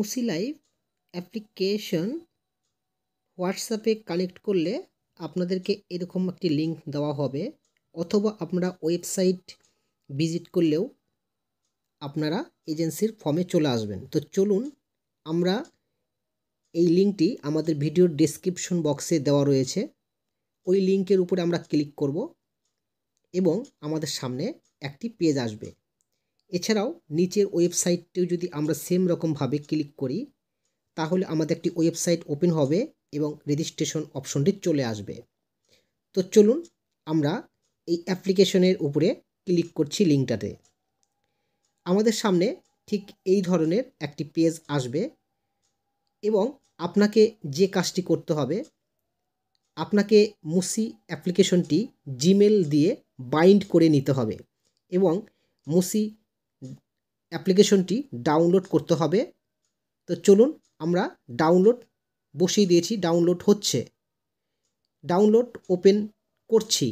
মুসি live application হোয়াটসঅ্যাপে connect করলে আপনাদেরকে এরকম একটি লিঙ্ক দেওয়া হবে, অথবা আপনারা ওয়েবসাইট ভিজিট করলেও আপনারা এজেন্সির ফর্মে চলে আসবেন। তো চলুন আমরা এই লিঙ্কটি আমাদের ভিডিওর ডেসক্রিপশন বক্সে দেওয়া রয়েছে, ওই লিঙ্কের উপরে আমরা ক্লিক করব এবং আমাদের সামনে একটি পেজ আসবে। এছাড়াও নিচের ওয়েবসাইটটিও যদি আমরা সেম রকমভাবে ক্লিক করি তাহলে আমাদের একটি ওয়েবসাইট ওপেন হবে এবং রেজিস্ট্রেশন অপশনটি চলে আসবে। তো চলুন আমরা এই অ্যাপ্লিকেশনের উপরে ক্লিক করছি লিঙ্কটাতে। আমাদের সামনে ঠিক এই ধরনের একটি পেজ আসবে এবং আপনাকে যে কাজটি করতে হবে, আপনাকে মুসি অ্যাপ্লিকেশনটি জিমেল দিয়ে বাইন্ড করে নিতে হবে এবং মুসি অ্যাপ্লিকেশনটি ডাউনলোড করতে হবে। তো চলুন আমরা ডাউনলোড বসিয়ে দিয়েছি, ডাউনলোড হচ্ছে, ডাউনলোড ওপেন করছি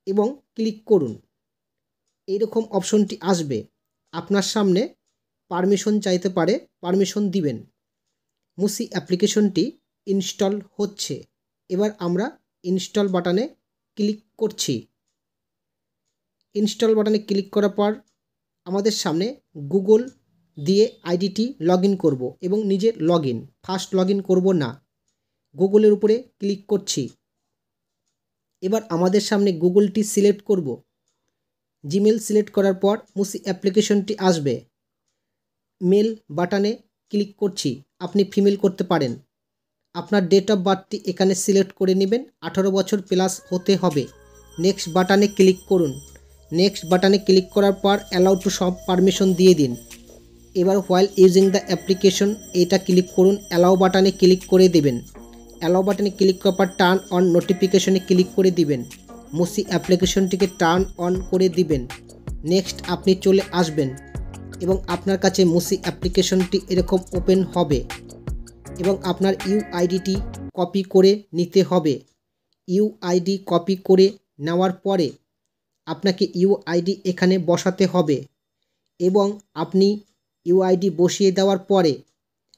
এবং ক্লিক করুন। এইরকম অপশনটি আসবে, আপনার সামনে পারমিশন চাইতে পারে, পারমিশন দিবেন। মুসি অ্যাপ্লিকেশনটি ইনস্টল হচ্ছে, এবার আমরা ইনস্টল বাটনে ক্লিক করছি। ইনস্টল বাটনে ক্লিক করার পর আমাদের সামনে গুগল দিয়ে আইডিটি লগ ইন করবো এবং নিজের log in, first log in করবো না, গুগলের উপরে ক্লিক করছি। এবার আমাদের সামনে গুগলটি সিলেক্ট করব, জিমেল সিলেক্ট করার পর মুসি অ্যাপ্লিকেশনটি আসবে। মেল বাটনে ক্লিক করছি, আপনি ফিমেল করতে পারেন। আপনার ডেট অফ বার্থটি এখানে সিলেক্ট করে নেবেন, 18 বছর প্লাস হতে হবে। নেক্সট বাটনে ক্লিক করুন। নেক্সট বাটনে ক্লিক করার পর অ্যালাউ টু সব পারমিশন দিয়ে দিন। এবার হোয়াইল ইউজিং দ্য অ্যাপ্লিকেশন এটা ক্লিক করুন, অ্যালাউ বাটনে ক্লিক করে দেবেন। অ্যালাউ বাটনে ক্লিক করার পর টার্ন অন নোটিফিকেশনে ক্লিক করে দিবেন। মুসি অ্যাপ্লিকেশনটিকে টার্ন অন করে দিবেন। নেক্সট আপনি চলে আসবেন এবং আপনার কাছে মুসি অ্যাপ্লিকেশনটি এরকম ওপেন হবে এবং আপনার ইউআইডিটি কপি করে নিতে হবে। ইউআইডি কপি করে নেওয়ার পরে আপনাকে ইউআইডি এখানে বসাতে হবে এবং আপনি ইউআইডি বসিয়ে দেওয়ার পরে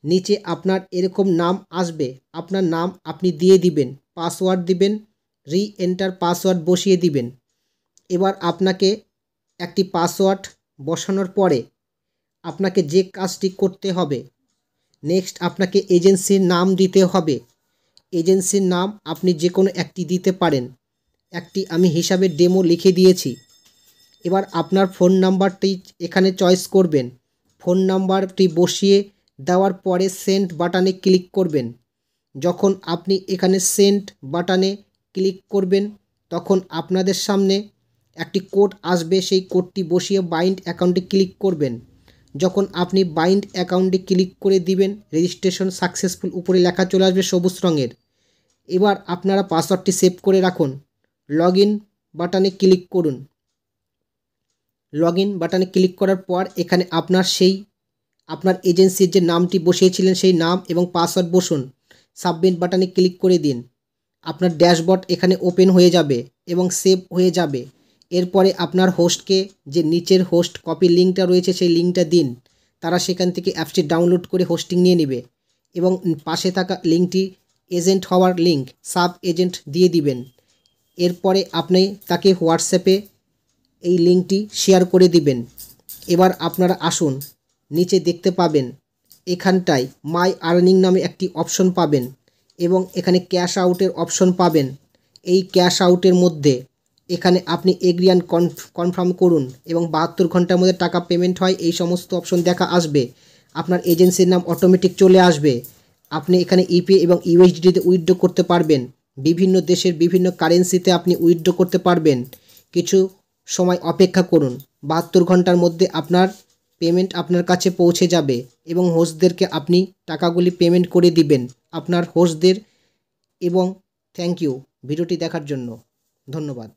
নিচে আপনার এরকম নাম আসবে, আপনার নাম আপনি দিয়ে দিবেন, পাসওয়ার্ড দিবেন, রি এন্টার পাসওয়ার্ড বসিয়ে দিবেন। এবার আপনাকে একটি পাসওয়ার্ড বসানোর পরে আপনাকে যে কাজটি করতে হবে, নেক্সট আপনাকে এজেন্সির নাম দিতে হবে। এজেন্সির নাম আপনি যে কোনো একটি দিতে পারেন, একটি আমি হিসাবে ডেমো লিখে দিয়েছি। এবার আপনার ফোন নাম্বারটি এখানে চয়েস করবেন, ফোন নাম্বারটি বসিয়ে দেওয়ার পরে সেন্ড বাটনে ক্লিক করবেন। যখন আপনি এখানে সেন্ড বাটনে ক্লিক করবেন তখন আপনাদের সামনে একটি কোড আসবে, সেই কোডটি বসিয়ে বাইন্ড অ্যাকাউন্টে ক্লিক করবেন। যখন আপনি বাইন্ড অ্যাকাউন্টে ক্লিক করে দিবেন, রেজিস্ট্রেশন সাকসেসফুল উপরে লেখা চলে আসবে সবুজ রঙের। এবার আপনারা পাসওয়ার্ডটি সেভ করে রাখুন। লগ ইন বাটনে ক্লিক করুন। লগ ইন বাটনে ক্লিক করার পর এখানে আপনার এজেন্সির যে নামটি বসিয়েছিলেন সেই নাম এবং পাসওয়ার্ড বসুন। সাবমিট বাটনে ক্লিক করে দিন। আপনার ড্যাশবোর্ড এখানে ওপেন হয়ে যাবে এবং সেভ হয়ে যাবে। এরপরে আপনার হোস্টকে, যে নিচের হোস্ট কপি লিঙ্কটা রয়েছে সেই লিঙ্কটা দিন, তারা সেখান থেকে অ্যাপসটি ডাউনলোড করে হোস্টিং নিয়ে নেবে এবং পাশে থাকা লিঙ্কটি এজেন্ট হওয়ার লিঙ্ক, সাব এজেন্ট দিয়ে দিবেন। এরপরে আপনি তাকে হোয়াটসঅ্যাপে এই লিঙ্কটি শেয়ার করে দিবেন। এবার আপনারা আসুন, নিচে দেখতে পাবেন এখানটায় মাই আর্নিং নামে একটি অপশন পাবেন এবং এখানে ক্যাশ আউটের অপশন পাবেন। এই ক্যাশ আউটের মধ্যে এখানে আপনি এগ্রি অ্যান্ড কনফার্ম করুন এবং 72 ঘন্টার মধ্যে টাকা পেমেন্ট হয়, এই সমস্ত অপশন দেখা আসবে। আপনার এজেন্সির নাম অটোমেটিক চলে আসবে। আপনি এখানে ইপিএ এবং ইউএসডিতে উইথড্র করতে পারবেন। বিভিন্ন দেশের বিভিন্ন কারেন্সিতে আপনি উইথড্র করতে পারবেন। কিছু সময় অপেক্ষা করুন, 72 ঘন্টার মধ্যে আপনার পেমেন্ট আপনার কাছে পৌঁছে যাবে এবং হোস্টদেরকে আপনি টাকাগুলি পেমেন্ট করে দিবেন আপনার হোস্টদের। এবং থ্যাংক ইউ ভিডিওটি দেখার জন্য, ধন্যবাদ।